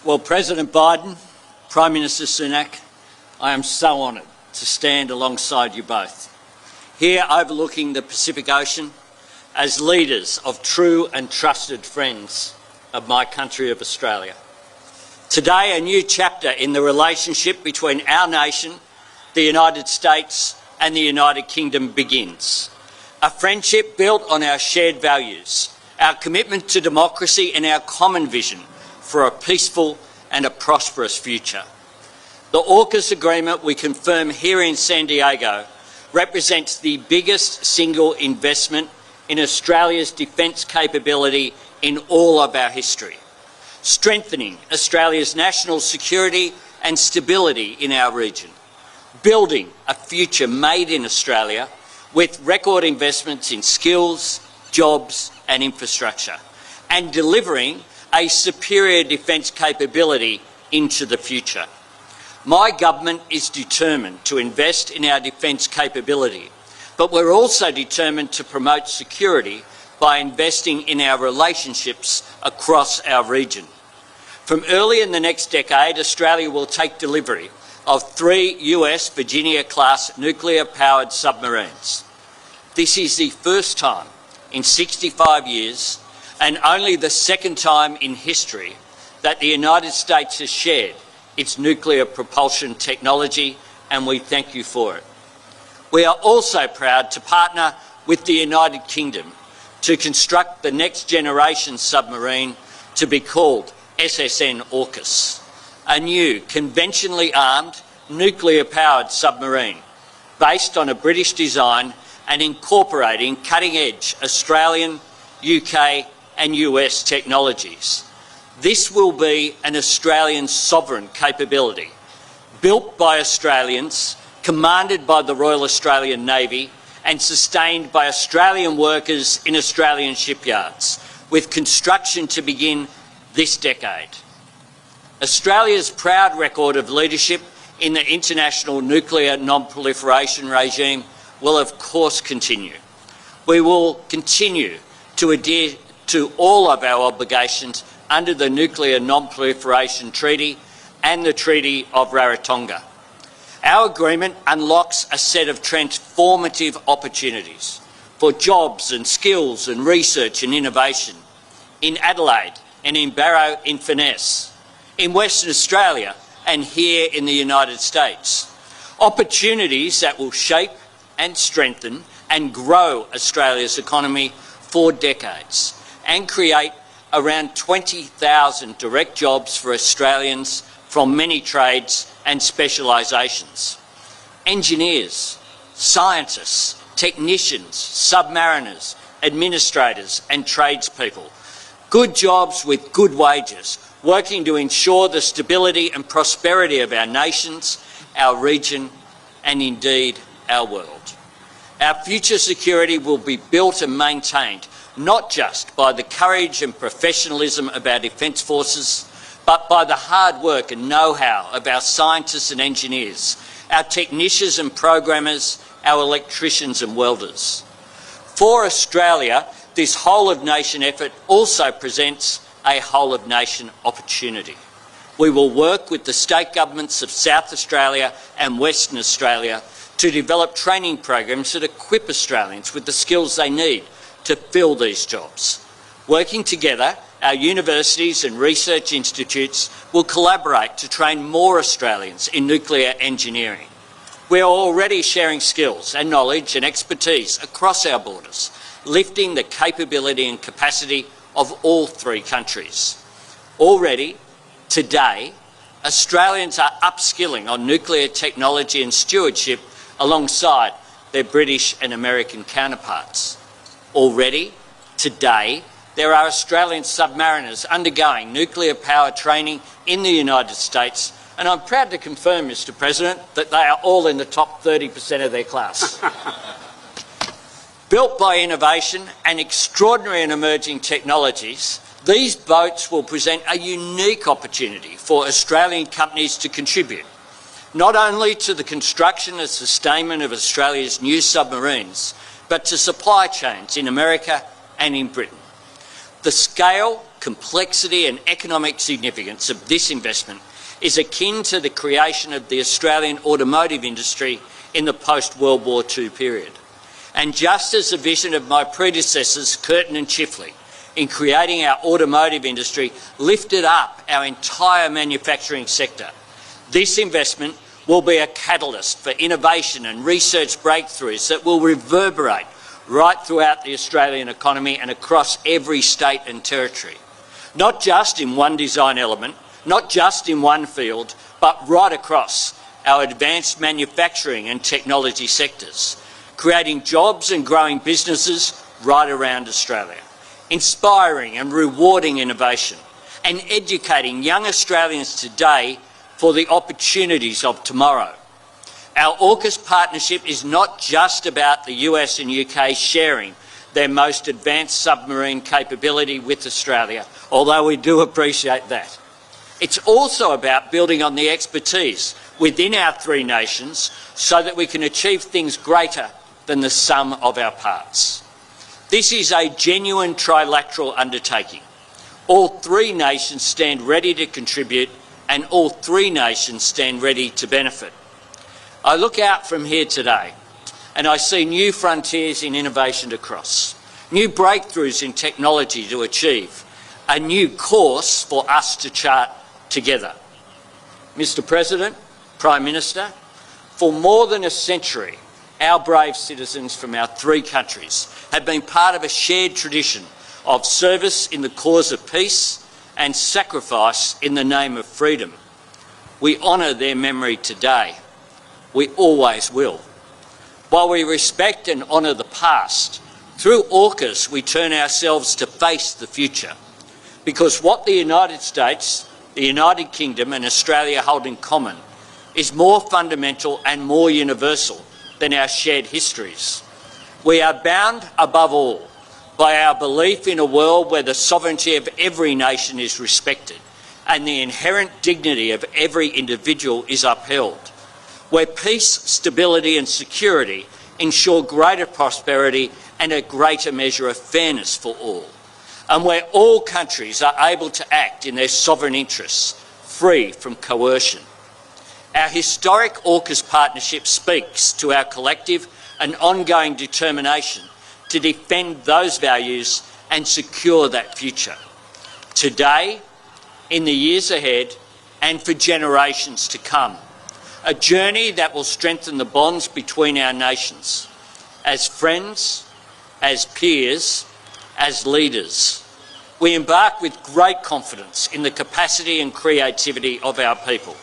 Well, President Biden, Prime Minister Sunak, I am so honoured to stand alongside you both, here overlooking the Pacific Ocean as leaders of true and trusted friends of my country of Australia. Today, a new chapter in the relationship between our nation, the United States and the United Kingdom begins. A friendship built on our shared values, our commitment to democracy and our common vision for a peaceful and a prosperous future. The AUKUS agreement we confirm here in San Diego represents the biggest single investment in Australia's defence capability in all of our history, strengthening Australia's national security and stability in our region, building a future made in Australia with record investments in skills, jobs and infrastructure, and delivering a superior defence capability into the future. My government is determined to invest in our defence capability, but we're also determined to promote security by investing in our relationships across our region. From early in the next decade, Australia will take delivery of 3 US Virginia-class nuclear-powered submarines. This is the first time in 65 years and only the second time in history that the United States has shared its nuclear propulsion technology, and we thank you for it. We are also proud to partner with the United Kingdom to construct the next generation submarine to be called SSN AUKUS, a new conventionally armed nuclear-powered submarine based on a British design and incorporating cutting-edge Australian, UK and US technologies. This will be an Australian sovereign capability, built by Australians, commanded by the Royal Australian Navy and sustained by Australian workers in Australian shipyards, with construction to begin this decade. Australia's proud record of leadership in the international nuclear non-proliferation regime will of course continue. We will continue to adhere to all of our obligations under the Nuclear Non-Proliferation Treaty and the Treaty of Rarotonga. Our agreement unlocks a set of transformative opportunities for jobs and skills and research and innovation in Adelaide and in Barrow-in-Furness, in Western Australia and here in the United States. Opportunities that will shape and strengthen and grow Australia's economy for decades and create around 20,000 direct jobs for Australians from many trades and specialisations. Engineers, scientists, technicians, submariners, administrators and tradespeople. Good jobs with good wages, working to ensure the stability and prosperity of our nations, our region and indeed our world. Our future security will be built and maintained not just by the courage and professionalism of our defence forces, but by the hard work and know-how of our scientists and engineers, our technicians and programmers, our electricians and welders. For Australia, this whole-of-nation effort also presents a whole-of-nation opportunity. We will work with the state governments of South Australia and Western Australia to develop training programs that equip Australians with the skills they need to fill these jobs. Working together, our universities and research institutes will collaborate to train more Australians in nuclear engineering. We are already sharing skills and knowledge and expertise across our borders, lifting the capability and capacity of all 3 countries. Already, today, Australians are upskilling on nuclear technology and stewardship alongside their British and American counterparts. Already, today, there are Australian submariners undergoing nuclear power training in the United States, and I'm proud to confirm, Mr. President, that they are all in the top 30% of their class. Built by innovation and extraordinary and emerging technologies, these boats will present a unique opportunity for Australian companies to contribute, not only to the construction and sustainment of Australia's new submarines, but to supply chains in America and in Britain. The scale complexity and economic significance of this investment is akin to the creation of the Australian automotive industry in the post-World War II period. And just as the vision of my predecessors, Curtin and Chifley, in creating our automotive industry lifted up our entire manufacturing sector, this investment will be a catalyst for innovation and research breakthroughs that will reverberate right throughout the Australian economy and across every state and territory. Not just in one design element, not just in one field, but right across our advanced manufacturing and technology sectors, creating jobs and growing businesses right around Australia, inspiring and rewarding innovation, and educating young Australians today for the opportunities of tomorrow. Our AUKUS partnership is not just about the US and UK sharing their most advanced submarine capability with Australia, although we do appreciate that. It's also about building on the expertise within our three nations so that we can achieve things greater than the sum of our parts. This is a genuine trilateral undertaking. All three nations stand ready to contribute, and all three nations stand ready to benefit. I look out from here today and I see new frontiers in innovation to cross, new breakthroughs in technology to achieve, a new course for us to chart together. Mr. President, Prime Minister, for more than a century, our brave citizens from our three countries have been part of a shared tradition of service in the cause of peace and sacrifice in the name of freedom. We honour their memory today. We always will. While we respect and honour the past, through AUKUS we turn ourselves to face the future. Because what the United States, the United Kingdom and Australia hold in common is more fundamental and more universal than our shared histories. We are bound above all by our belief in a world where the sovereignty of every nation is respected and the inherent dignity of every individual is upheld, where peace, stability and security ensure greater prosperity and a greater measure of fairness for all, and where all countries are able to act in their sovereign interests, free from coercion. Our historic AUKUS partnership speaks to our collective and ongoing determination to defend those values and secure that future, today, in the years ahead, and for generations to come. A journey that will strengthen the bonds between our nations, as friends, as peers, as leaders. We embark with great confidence in the capacity and creativity of our people.